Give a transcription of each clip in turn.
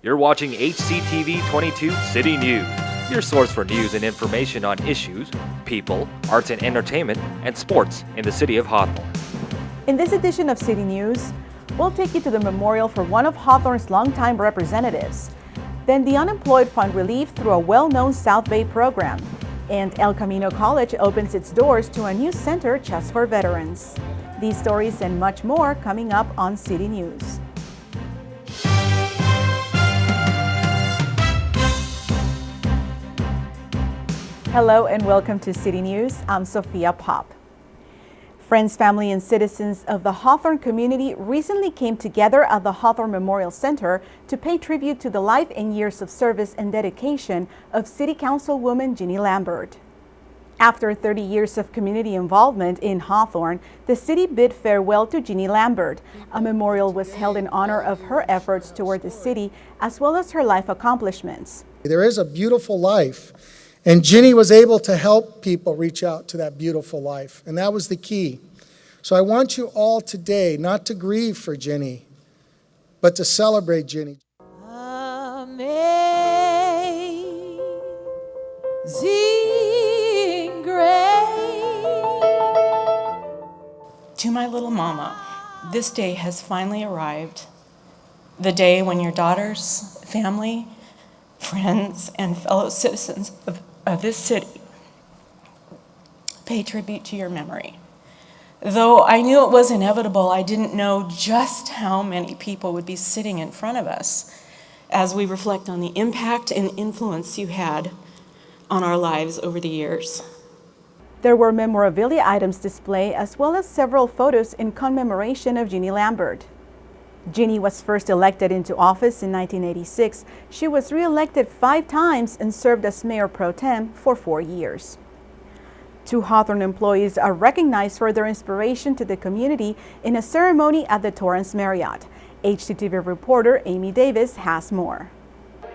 You're watching HCTV 22 City News, your source for news and information on issues, people, arts and entertainment, and sports in the city of Hawthorne. In this edition of City News, we'll take you to the memorial for one of Hawthorne's longtime representatives, then the unemployed fund relief through a well-known South Bay program, and El Camino College opens its doors to a new center just for veterans. These stories and much more coming up on City News. Hello and welcome to City News. I'm Sophia Pop. Friends, family, and citizens of the Hawthorne community recently came together at the Hawthorne Memorial Center to pay tribute to the life and years of service and dedication of City Councilwoman Jeannie Lambert. After 30 years of community involvement in Hawthorne, the city bid farewell to Jeannie Lambert. A memorial was held in honor of her efforts toward the city as well as her life accomplishments. There is a beautiful life. And Jeannie was able to help people reach out to that beautiful life, and that was the key. So I want you all today not to grieve for Jeannie, but to celebrate Jeannie. Amazing grace. To my little mama, this day has finally arrived. The day when your daughters, family, friends, and fellow citizens of this city pay tribute to your memory. Though I knew it was inevitable, I didn't know just how many people would be sitting in front of us as we reflect on the impact and influence you had on our lives over the years. There were memorabilia items displayed as well as several photos in commemoration of Jeannie Lambert. Jeannie was first elected into office in 1986. She was re-elected 5 times and served as mayor pro tem for 4 years. 2 Hawthorne employees are recognized for their inspiration to the community in a ceremony at the Torrance Marriott. HCTV reporter Amy Davis has more.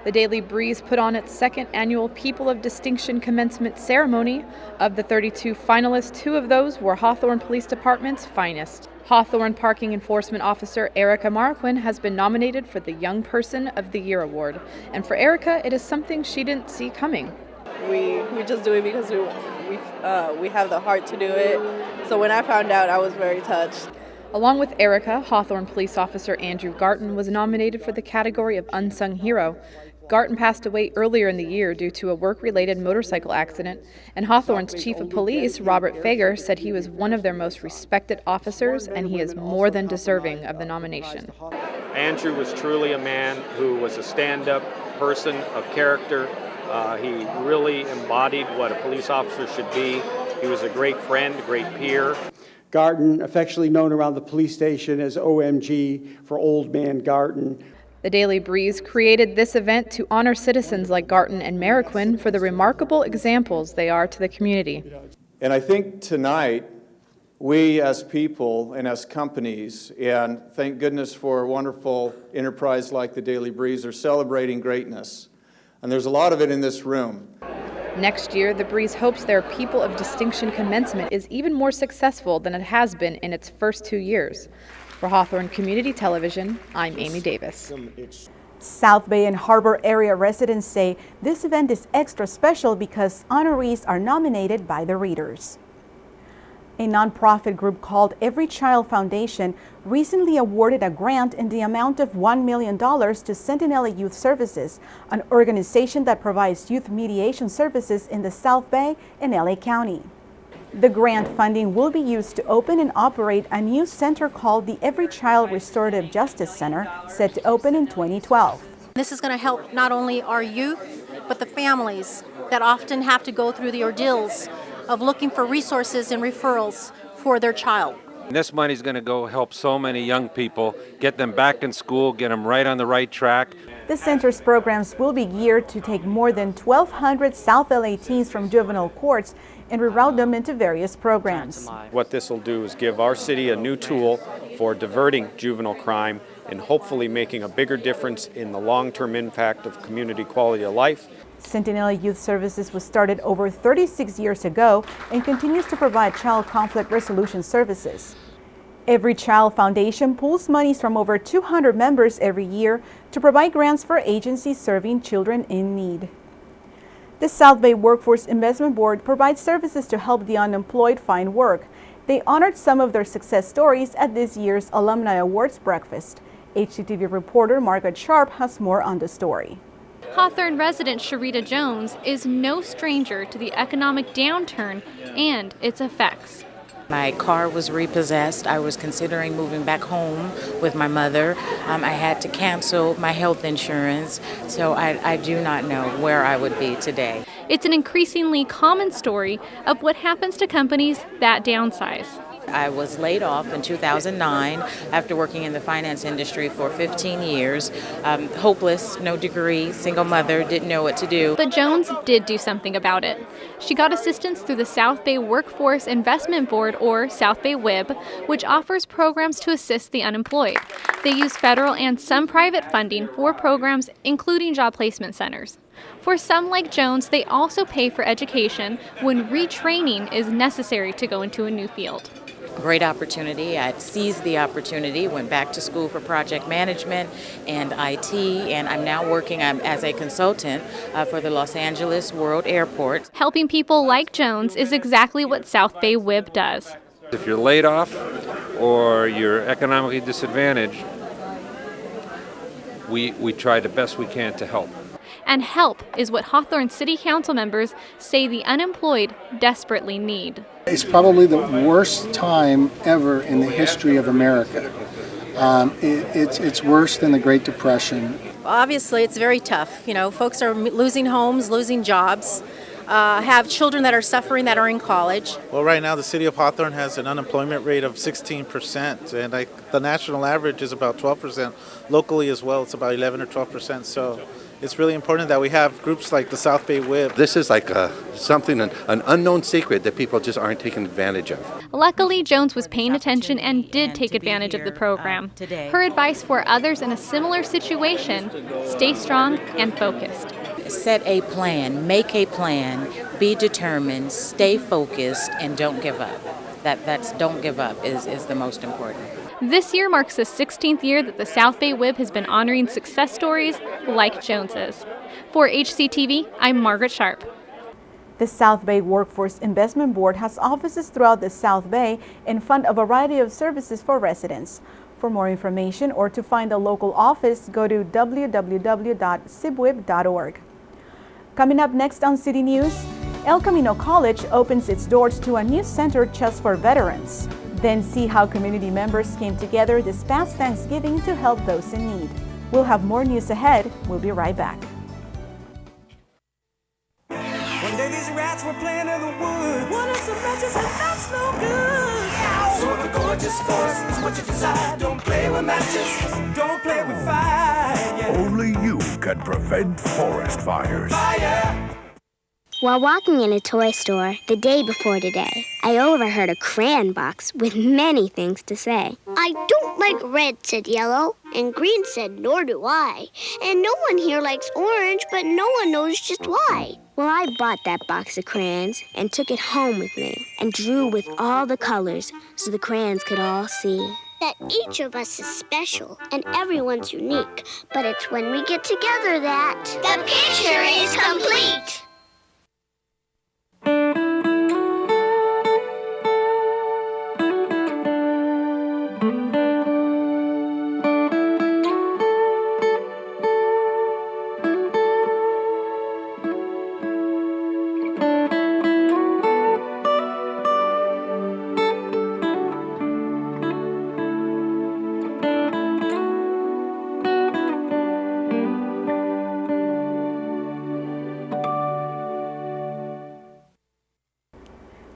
The Daily Breeze put on its 2nd annual People of Distinction commencement ceremony. Of the 32 finalists, 2 of those were Hawthorne Police Department's finest. Hawthorne Parking Enforcement Officer Erica Marquin has been nominated for the Young Person of the Year award. And for Erica, it is something she didn't see coming. We just do it because we have the heart to do it. So when I found out, I was very touched. Along with Erica, Hawthorne Police Officer Andrew Garton was nominated for the category of Unsung Hero. Garton passed away earlier in the year due to a work-related motorcycle accident, and Hawthorne's Chief of Police, Robert Fager, said he was one of their most respected officers, and he is more than deserving of the nomination. Andrew was truly a man who was a stand-up person of character. He really embodied what a police officer should be. He was a great friend, a great peer. Garton, affectionately known around the police station as OMG for Old Man Garton. The Daily Breeze created this event to honor citizens like Garton and Marquin for the remarkable examples they are to the community. And I think tonight, we as people and as companies, and thank goodness for a wonderful enterprise like the Daily Breeze, are celebrating greatness. And there's a lot of it in this room. Next year, the Breeze hopes their People of Distinction commencement is even more successful than it has been in its first 2 years. For Hawthorne Community Television, I'm Amy Davis. South Bay and Harbor area residents say this event is extra special because honorees are nominated by the readers. A nonprofit group called Every Child Foundation recently awarded a grant in the amount of $1 million to Centinela Youth Services, an organization that provides youth mediation services in the South Bay and LA County. The grant funding will be used to open and operate a new center called the Every Child Restorative Justice Center, set to open in 2012. This is going to help not only our youth, but the families that often have to go through the ordeals of looking for resources and referrals for their child. This money is going to go help so many young people, get them back in school, get them right on the right track. The center's programs will be geared to take more than 1,200 South LA teens from juvenile courts and reroute them into various programs. What this will do is give our city a new tool for diverting juvenile crime and hopefully making a bigger difference in the long-term impact of community quality of life. Centinela Youth Services was started over 36 years ago and continues to provide child conflict resolution services. Every Child Foundation pulls monies from over 200 members every year to provide grants for agencies serving children in need. The South Bay Workforce Investment Board provides services to help the unemployed find work. They honored some of their success stories at this year's Alumni Awards breakfast. HCTV reporter Margaret Sharp has more on the story. Hawthorne resident Sharita Jones is no stranger to the economic downturn and its effects. My car was repossessed. I was considering moving back home with my mother. I had to cancel my health insurance, so I do not know where I would be today. It's an increasingly common story of what happens to companies that downsize. I was laid off in 2009 after working in the finance industry for 15 years. Hopeless, no degree, single mother, didn't know what to do. But Jones did do something about it. She got assistance through the South Bay Workforce Investment Board, or South Bay WIB, which offers programs to assist the unemployed. They use federal and some private funding for programs, including job placement centers. For some like Jones, they also pay for education when retraining is necessary to go into a new field. Great opportunity. I seized the opportunity, went back to school for project management and IT, and I'm now working as a consultant for the Los Angeles World Airport. Helping people like Jones is exactly what South Bay WIB does. If you're laid off or you're economically disadvantaged, we try the best we can to help. And help is what Hawthorne City Council members say the unemployed desperately need. It's probably the worst time ever in the history of America. It's worse than the Great Depression. Obviously, it's very tough. You know, folks are losing homes, losing jobs, have children that are suffering that are in college. Well, right now the city of Hawthorne has an unemployment rate of 16%, and the national average is about 12%. Locally as well, it's about 11 or 12%. So it's really important that we have groups like the South Bay WIB. This is like an unknown secret that people just aren't taking advantage of. Luckily, Jones was paying attention and did take advantage of the program. Her advice for others in a similar situation: stay strong and focused. Set a plan, make a plan, be determined, stay focused, and don't give up. That's don't give up is the most important. This year marks the 16th year that the South Bay WIB has been honoring success stories like Jones's. For HCTV, I'm Margaret Sharp. The South Bay Workforce Investment Board has offices throughout the South Bay and fund a variety of services for residents. For more information or to find a local office, go to www.cibwib.org. Coming up next on City News, El Camino College opens its doors to a new center just for veterans. Then see how community members came together this past Thanksgiving to help those in need. We'll have more news ahead. We'll be right back. One day these rats were playing in the woods. Wanted some matches and that's no good. So the gorgeous force is what you decide. Don't play with matches. Don't play with fire. Only you can prevent forest fires. Fire. While walking in a toy store the day before today, I overheard a crayon box with many things to say. I don't like red, said Yellow, and Green said, nor do I. And no one here likes orange, but no one knows just why. Well, I bought that box of crayons and took it home with me and drew with all the colors so the crayons could all see. That each of us is special and everyone's unique, but it's when we get together that the picture is complete.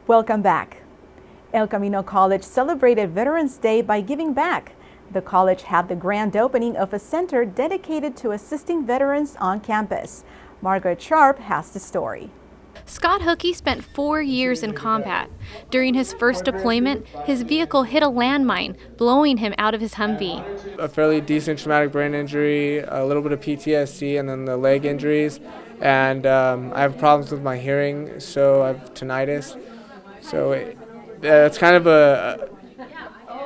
Welcome back. El Camino College celebrated Veterans Day by giving back. The college had the grand opening of a center dedicated to assisting veterans on campus. Margaret Sharp has the story. Scott Hookey spent 4 years in combat. During his first deployment, his vehicle hit a landmine, blowing him out of his Humvee. A fairly decent traumatic brain injury, a little bit of PTSD, and then the leg injuries. And I have problems with my hearing, so I have tinnitus. So it's kind of a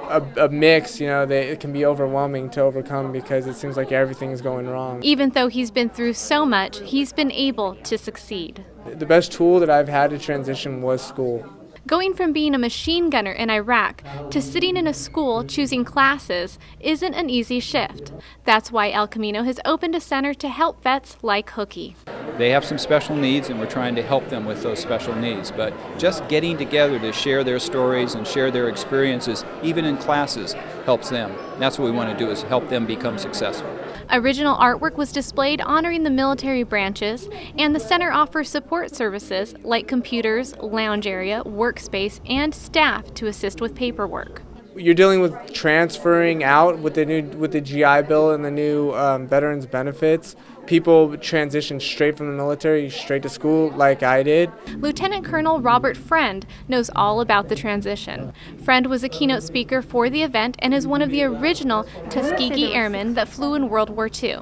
a mix, it can be overwhelming to overcome because it seems like everything is going wrong. Even though he's been through so much, he's been able to succeed. The best tool that I've had to transition was school. Going from being a machine gunner in Iraq to sitting in a school choosing classes isn't an easy shift. That's why El Camino has opened a center to help vets like Hookie. They have some special needs, and we're trying to help them with those special needs. But just getting together to share their stories and share their experiences, even in classes, helps them. That's what we want to do, is help them become successful. Original artwork was displayed honoring the military branches, and the center offers support services like computers, lounge area, workspace, and staff to assist with paperwork. You're dealing with transferring out with the GI Bill and the new veterans benefits. People transition straight from the military straight to school like I did. Lieutenant Colonel Robert Friend knows all about the transition. Friend was a keynote speaker for the event and is one of the original Tuskegee Airmen that flew in World War II.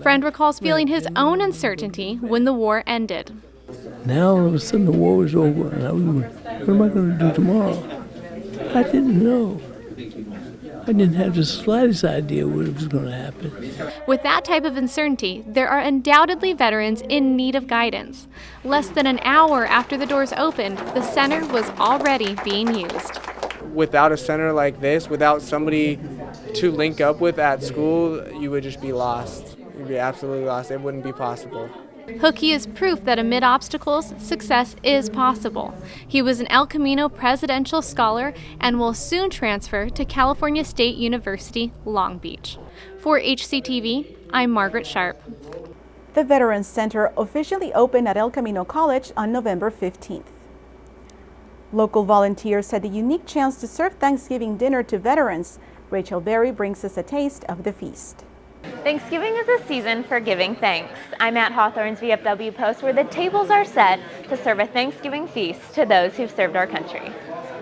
Friend recalls feeling his own uncertainty when the war ended. Now all of a sudden the war is over, and what am I going to do tomorrow? I didn't know. I didn't have the slightest idea what was going to happen. With that type of uncertainty, there are undoubtedly veterans in need of guidance. Less than an hour after the doors opened, the center was already being used. Without a center like this, without somebody to link up with at school, you would just be lost. You'd be absolutely lost. It wouldn't be possible. Hookie is proof that amid obstacles, success is possible. He was an El Camino Presidential Scholar and will soon transfer to California State University, Long Beach. For HCTV, I'm Margaret Sharp. The Veterans Center officially opened at El Camino College on November 15th. Local volunteers had the unique chance to serve Thanksgiving dinner to veterans. Rachel Berry brings us a taste of the feast. Thanksgiving is a season for giving thanks. I'm at Hawthorne's VFW post where the tables are set to serve a Thanksgiving feast to those who've served our country.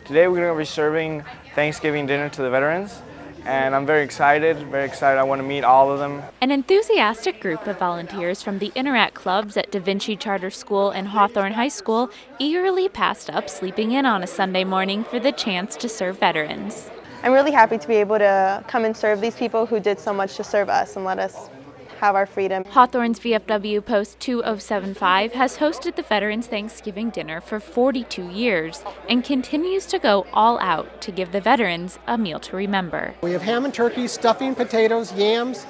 Today we're going to be serving Thanksgiving dinner to the veterans, and I'm very excited. I want to meet all of them. An enthusiastic group of volunteers from the Interact clubs at Da Vinci Charter School and Hawthorne High School eagerly passed up sleeping in on a Sunday morning for the chance to serve veterans. I'm really happy to be able to come and serve these people who did so much to serve us and let us have our freedom. Hawthorne's VFW Post 2075 has hosted the Veterans Thanksgiving Dinner for 42 years and continues to go all out to give the veterans a meal to remember. We have ham and turkey, stuffing, potatoes, yams,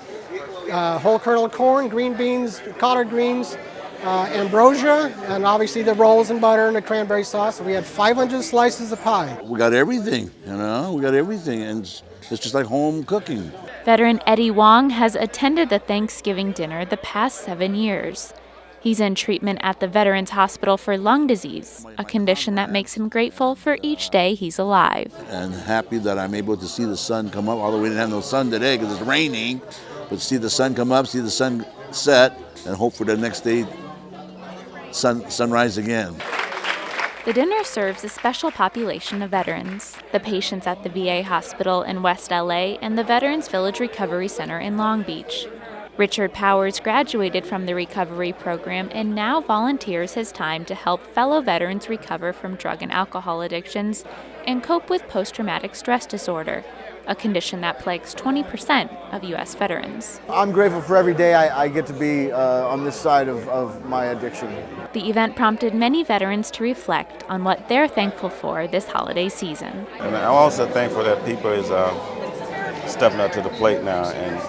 whole kernel corn, green beans, collard greens, ambrosia, and obviously the rolls and butter and the cranberry sauce. We had 500 slices of pie. We got everything, we got everything, and it's just like home cooking. Veteran Eddie Wong has attended the Thanksgiving dinner the past 7 years. He's in treatment at the Veterans Hospital for lung disease, a condition that makes him grateful for each day he's alive. And happy that I'm able to see the sun come up, although we didn't have no sun today because it's raining, but see the sun come up, see the sun set, and hope for the next day sunrise again. The dinner serves a special population of veterans, the patients at the VA hospital in West LA and the Veterans Village Recovery Center in Long Beach. Richard Powers graduated from the recovery program and now volunteers his time to help fellow veterans recover from drug and alcohol addictions and cope with post-traumatic stress disorder, a condition that plagues 20% of U.S. veterans. I'm grateful for every day I get to be on this side of my addiction. The event prompted many veterans to reflect on what they're thankful for this holiday season. And I'm also thankful that people is stepping up to the plate now and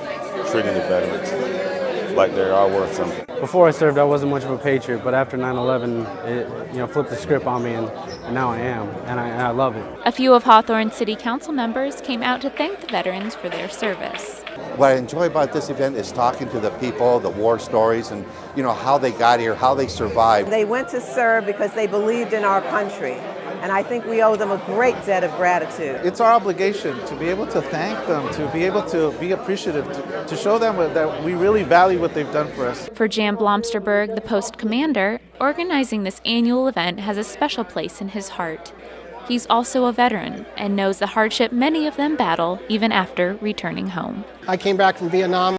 treating the veterans like they are worth something. Before I served, I wasn't much of a patriot, but after 9/11, it flipped the script on me, and now I am, and I love it. A few of Hawthorne City Council members came out to thank the veterans for their service. What I enjoy about this event is talking to the people, the war stories, and how they got here, how they survived. They went to serve because they believed in our country. And I think we owe them a great debt of gratitude. It's our obligation to be able to thank them, to be able to be appreciative, to show them that we really value what they've done for us. For Jan Blomsterberg, the post commander, organizing this annual event has a special place in his heart. He's also a veteran and knows the hardship many of them battle even after returning home. I came back from Vietnam.